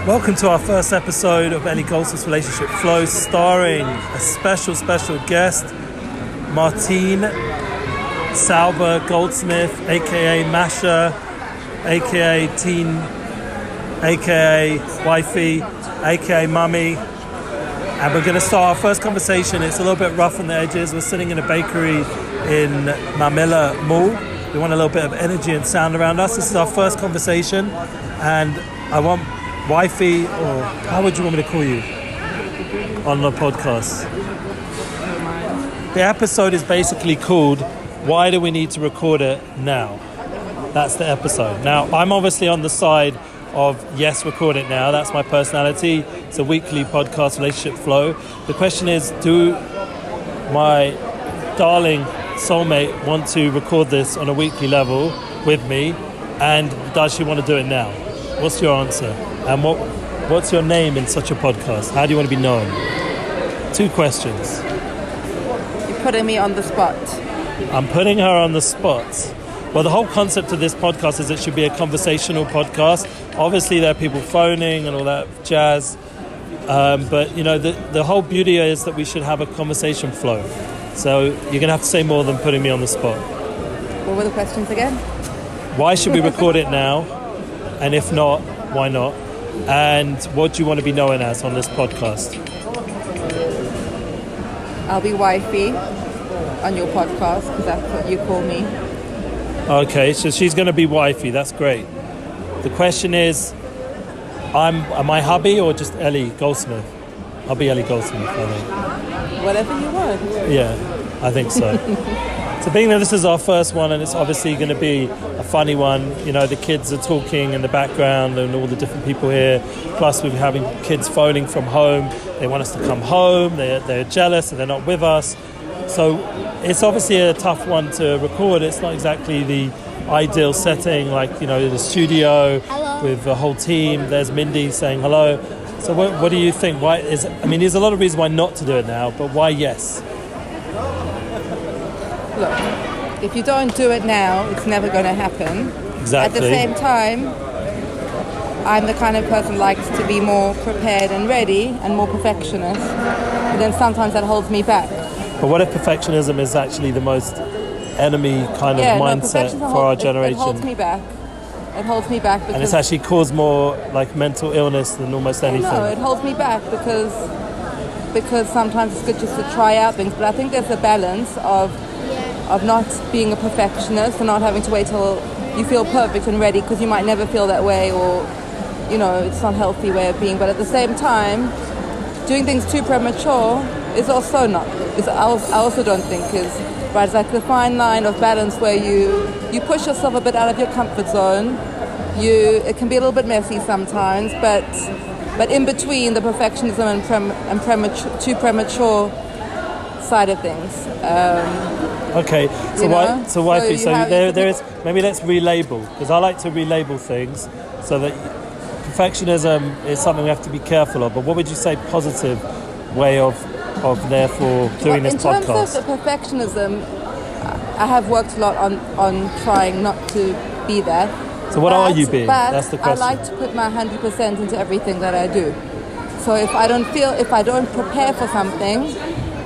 Welcome to our first episode of Ellie Goldsmith's Relationship Flow, starring a special guest, Martine Sauber Goldsmith, aka Masha, aka Teen, aka Wifey, aka Mummy. And we're going to start our first conversation. It's a little bit rough on the edges. We're sitting in a bakery in Mamilla Mall. We want a little bit of energy and sound around us. This is our first conversation, and I want Wifey, or how would you want me to call you on the podcast? The episode is basically called Why Do We Need to Record It Now? That's the episode. Now, I'm obviously on the side of yes, record it now. That's my personality. It's a weekly podcast, Relationship Flow. The question is, do my darling soulmate want to record this on a weekly level with me? And does she want to do it now? What's your answer? And what's your name in such a podcast? How do you want to be known? 2 questions. You're putting me on the spot. I'm putting her on the spot. Well, the whole concept of this podcast is it should be a conversational podcast. Obviously, there are people phoning and all that jazz. But, you know, the whole beauty is that we should have a conversation flow. So you're going to have to say more than putting me on the spot. What were the questions again? Why should we record it now? And if not, why not? And what do you want to be known as on this podcast? I'll be Wifey on your podcast because that's what you call me. Okay, so she's going to be Wifey. That's great. The question is, am I hubby or just Ellie Goldsmith? I'll be Ellie Goldsmith, I think. Whatever you want. Yeah, I think so. So being that this is our first one and it's obviously going to be a funny one, you know, the kids are talking in the background and all the different people here, plus we're having kids phoning from home. They want us to come home, they're jealous and they're not with us. So it's obviously a tough one to record. It's not exactly the ideal setting, like, you know, the studio with the whole team. There's Mindy saying hello. So what do you think? There's a lot of reasons why not to do it now, but why yes? Look, if you don't do it now, it's never going to happen. Exactly. At the same time, I'm the kind of person who likes to be more prepared and ready and more perfectionist. But then sometimes that holds me back. But what if perfectionism is actually the most enemy kind of mindset for our generation? It holds me back. It holds me back because... And it's actually caused more like mental illness than almost anything. No, it holds me back because sometimes it's good just to try out things. But I think there's a balance of not being a perfectionist and not having to wait till you feel perfect and ready, because you might never feel that way, or, you know, it's not a healthy way of being. But at the same time, doing things too premature is also not. I also don't think is right. It's like the fine line of balance where you push yourself a bit out of your comfort zone. It can be a little bit messy sometimes, but in between the perfectionism and too premature side of things. Okay, so Wifey, there is, maybe let's relabel, because I like to relabel things so that perfectionism is something we have to be careful of. But what would you say positive way of therefore doing this podcast? In terms of the perfectionism, I have worked a lot on trying not to be that. So what are you being? That's the question. I like to put my 100% into everything that I do. So if I don't prepare for something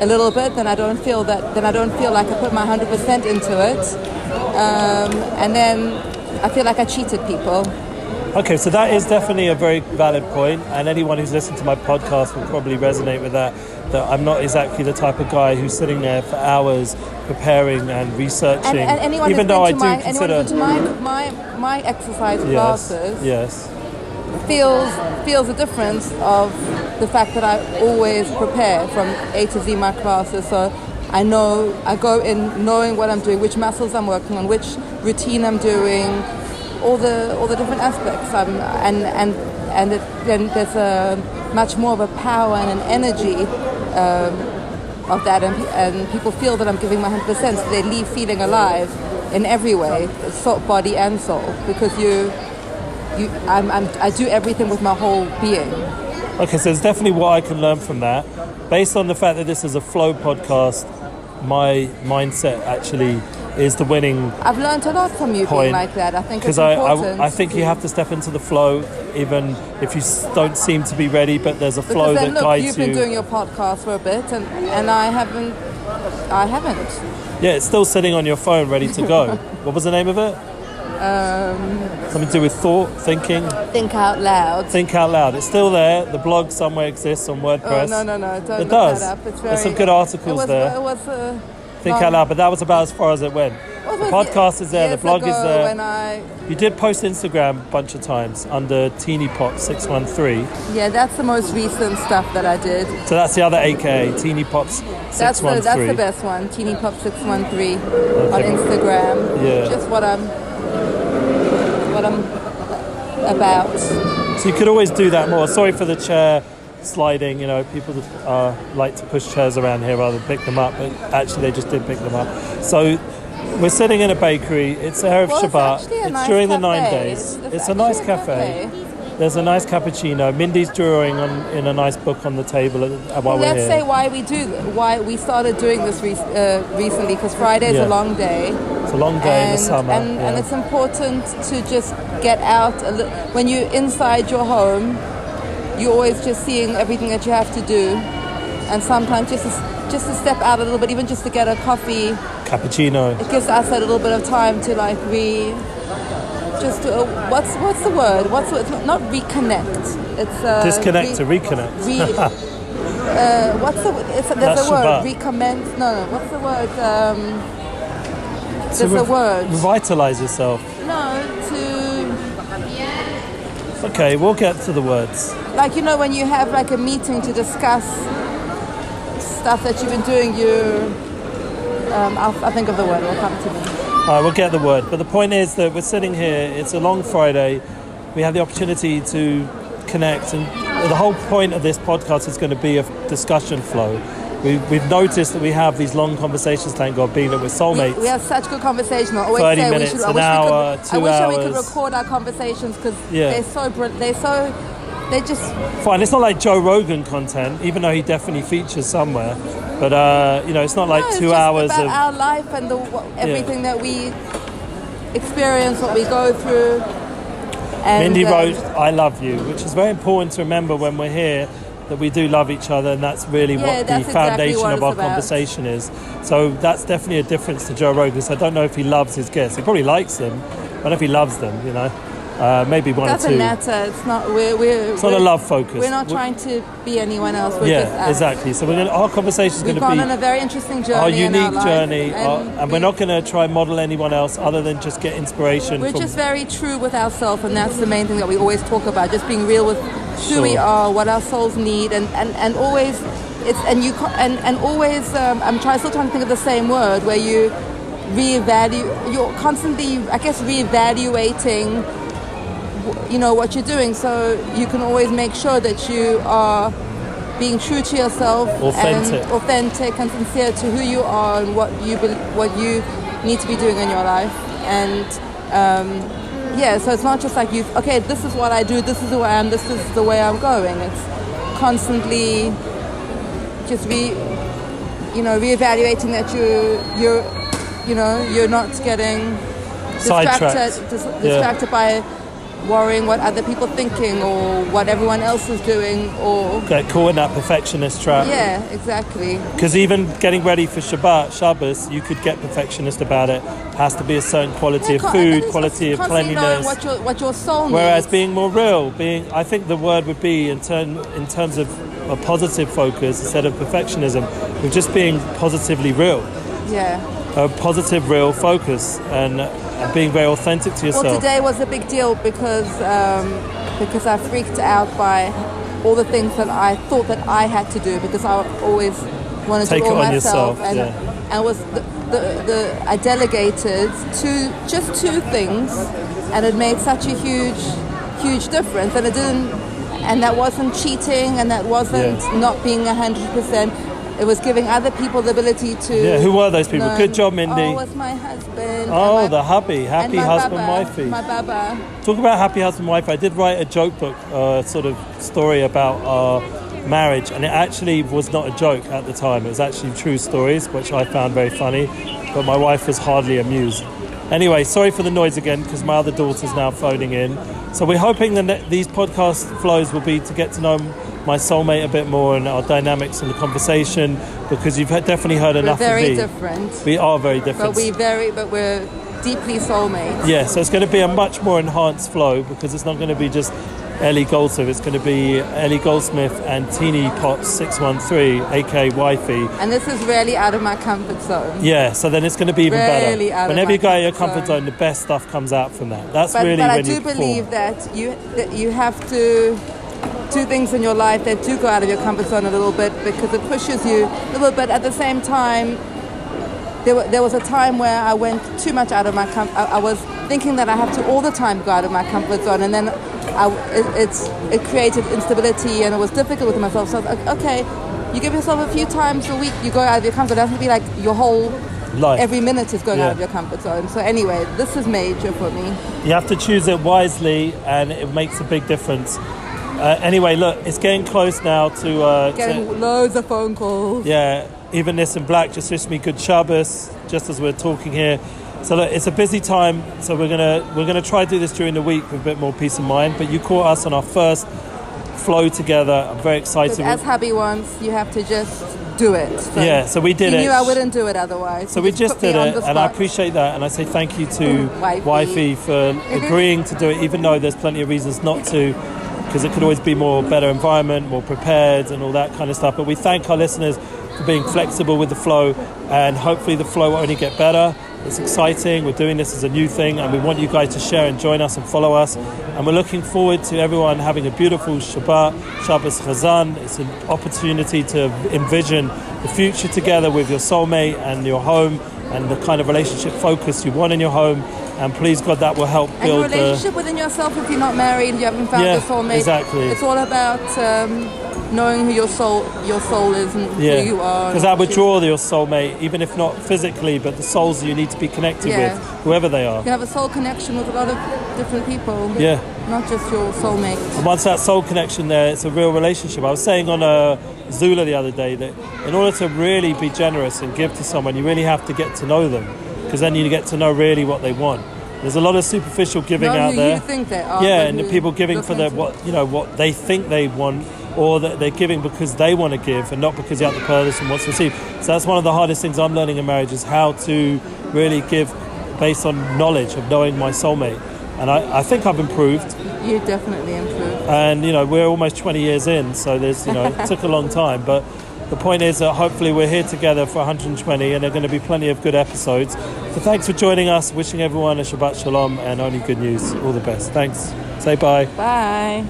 a little bit, then I don't feel like I put my 100% into it, and then I feel like I cheated people. Okay, so that is definitely a very valid point, and anyone who's listened to my podcast will probably resonate with that I'm not exactly the type of guy who's sitting there for hours preparing and researching. And anyone even though I do consider... Anyone who's to my exercise classes feels the difference of the fact that I always prepare from A to Z my classes. So I go in knowing what I'm doing, which muscles I'm working on, which routine I'm doing, all the different aspects. Then there's a much more of a power and an energy of that, and people feel that I'm giving my 100%, so they leave feeling alive in every way, body and soul, because I do everything with my whole being. Okay, so it's definitely what I can learn from that. Based on the fact that this is a flow podcast, my mindset actually is the winning I've learned a lot from you point. being like that. I think it's Because important. I think you have to step into the flow, even if you don't seem to be ready, but there's a flow because then, that look, guides you've you. been doing your podcast for a bit, and I haven't. Yeah, it's still sitting on your phone, ready to go. What was the name of it? Something to do with thought, thinking. Think out loud. Think out loud. It's still there. The blog somewhere exists on WordPress. Oh, no, don't it look does. that up. It's There's some good articles there. It was Think out loud, but that was about as far as it went. The podcast is there. The blog is there. You did post Instagram a bunch of times under TeenyPop613. Yeah, that's the most recent stuff that I did. So that's the other AKA, TeenyPops613. That's the best one, TeenyPop613 on Instagram. Yeah. Just what I'm about. So you could always do that more. Sorry for the chair sliding. You know, people like to push chairs around here rather than pick them up, but actually they just did pick them up. So we're sitting in a bakery. It's Erev Shabbat. It's during the 9 days. It's a nice cafe. There's a nice cappuccino. Mindy's drawing in a nice book on the table while we're here. Let's say why we started doing this recently, because Friday's a long day. It's a long day in the summer. And it's important to just get out. When you're inside your home, you're always just seeing everything that you have to do. And sometimes just to step out a little bit, even just to get a coffee. Cappuccino. It gives us a little bit of time to like what's the word? It's not reconnect. It's disconnect to reconnect. There's a word. Recommence. No. What's the word? There's a word. Revitalize yourself. No, Okay, we'll get to the words. Like, you know, when you have like a meeting to discuss stuff that you've been doing, I'll think of the word. It'll come to me. All right, we'll get the word. But the point is that we're sitting here. It's a long Friday. We have the opportunity to connect, and the whole point of this podcast is going to be a discussion flow. We've noticed that we have these long conversations, thank God, being that we're soulmates. We have such good conversations. I always 30 say minutes, an hour, 2 hours. I wish we could record our conversations because they just... Fine, it's not like Joe Rogan content, even though he definitely features somewhere. But, it's not like 2 hours about of... our life and everything that we experience, what we go through. And, Mindy wrote, I love you, which is very important to remember when we're here, that we do love each other, and that's really what the foundation of our conversation is. So that's definitely a difference to Joe Rogan. So I don't know if he loves his guests. He probably likes them. I don't know if he loves them, maybe one or two. Doesn't matter. It's not. It's not a love focus. We're not trying to be anyone else. We're just us. Exactly. So our conversation is going to be We've gone on a very interesting journey. Our unique journey, and we're not going to try and model anyone else other than just get inspiration. We're just very true with ourselves, and that's the main thing that we always talk about. Just being real with who we are, what our souls need, and always I'm still trying to think of the same word where you reevaluate. You're constantly, I guess, reevaluating what you're doing, so you can always make sure that you are being true to yourself, authentic and sincere to who you are and what you need to be doing in your life. And so it's not just like this is what I do, this is who I am, this is the way I'm going. It's constantly just reevaluating that you're not getting distracted by worrying what other people are thinking or what everyone else is doing, or get caught in that perfectionist trap. Yeah, exactly. Because even getting ready for Shabbos, you could get perfectionist about it. Has to be a certain quality of food, quality of cleanliness. What your soul needs. Whereas being more real, I think the word would be in terms of a positive focus instead of perfectionism, with just being positively real. Yeah. A positive, real focus and being very authentic to yourself. Well, today was a big deal because I freaked out by all the things that I thought that I had to do, because I always wanted to do it all myself. And was I delegated just two things, and it made such a huge difference. And it didn't, and that wasn't cheating, and that wasn't not being 100%. It was giving other people the ability to... Yeah, who were those people? Good job, Mindy. Oh, it was my husband. Oh, the hubby. Happy husband, wifey. My baba. Talk about happy husband, wifey. I did write a joke book, sort of story about our marriage, and it actually was not a joke at the time. It was actually true stories, which I found very funny, but my wife was hardly amused. Anyway, sorry for the noise again, because my other daughter's now phoning in. So we're hoping that these podcast flows will be to get to know my soulmate a bit more and our dynamics in the conversation, because you've definitely heard enough of me. We're very different. We are very different. But we're deeply soulmates. Yeah, so it's going to be a much more enhanced flow, because it's not going to be just Ellie Goldsmith. It's going to be Ellie Goldsmith and Teeny Pot 613, aka Wifey. And this is really out of my comfort zone. Yeah, so then it's going to be even really better. Whenever you go out of your comfort zone, the best stuff comes out from that. But I do believe that you have to do things in your life that do go out of your comfort zone a little bit, because it pushes you a little bit. At the same time, there was a time where I went too much out of my I was thinking that I have to all the time go out of my comfort zone, and then it created instability, and it was difficult with myself. So I was like, okay, you give yourself a few times a week, you go out of your comfort zone. It doesn't have to be like your whole life. Every minute is going out of your comfort zone. So anyway, this is major for me. You have to choose it wisely, and it makes a big difference. Anyway, look, it's getting close now to... getting loads of phone calls. Yeah, even this in black just wished me good Shabbos, just as we're talking here. So look, it's a busy time, so we're gonna try to do this during the week with a bit more peace of mind. But you caught us on our first flow together. I'm very excited. But as hubby wants, you have to just do it. So so we did it. He knew I wouldn't do it otherwise. So we just did it, and I appreciate that. And I say thank you to Wifey for agreeing to do it, even though there's plenty of reasons not to, because it could always be more better environment, more prepared, and all that kind of stuff. But we thank our listeners for being flexible with the flow, and hopefully the flow will only get better. It's exciting. We're doing this as a new thing, and we want you guys to share and join us and follow us. And we're looking forward to everyone having a beautiful Shabbat, Shabbos Chazan. It's an opportunity to envision the future together with your soulmate and your home, and the kind of relationship focus you want in your home. And please God, that will help build and your relationship within yourself. If you're not married, you haven't found your soulmate. Exactly. It's all about knowing who your soul is and who you are. Because that would draw your soulmate, even if not physically, but the souls you need to be connected with, whoever they are. You have a soul connection with a lot of different people. Yeah. Not just your soulmate. And once that soul connection there, it's a real relationship. I was saying on Zula the other day that in order to really be generous and give to someone, you really have to get to know them, because then you get to know really what they want. There's a lot of superficial giving out there. You think they are. Yeah, and the people giving for what they think they want, or that they're giving because they want to give and not because the other person wants to receive. So that's one of the hardest things I'm learning in marriage, is how to really give based on knowledge of knowing my soulmate. And I think I've improved. You definitely improved. And we're almost 20 years in, so there's it took a long time, but the point is that hopefully we're here together for 120, and there are going to be plenty of good episodes. So thanks for joining us. Wishing everyone a Shabbat Shalom and only good news. All the best. Thanks. Say bye. Bye.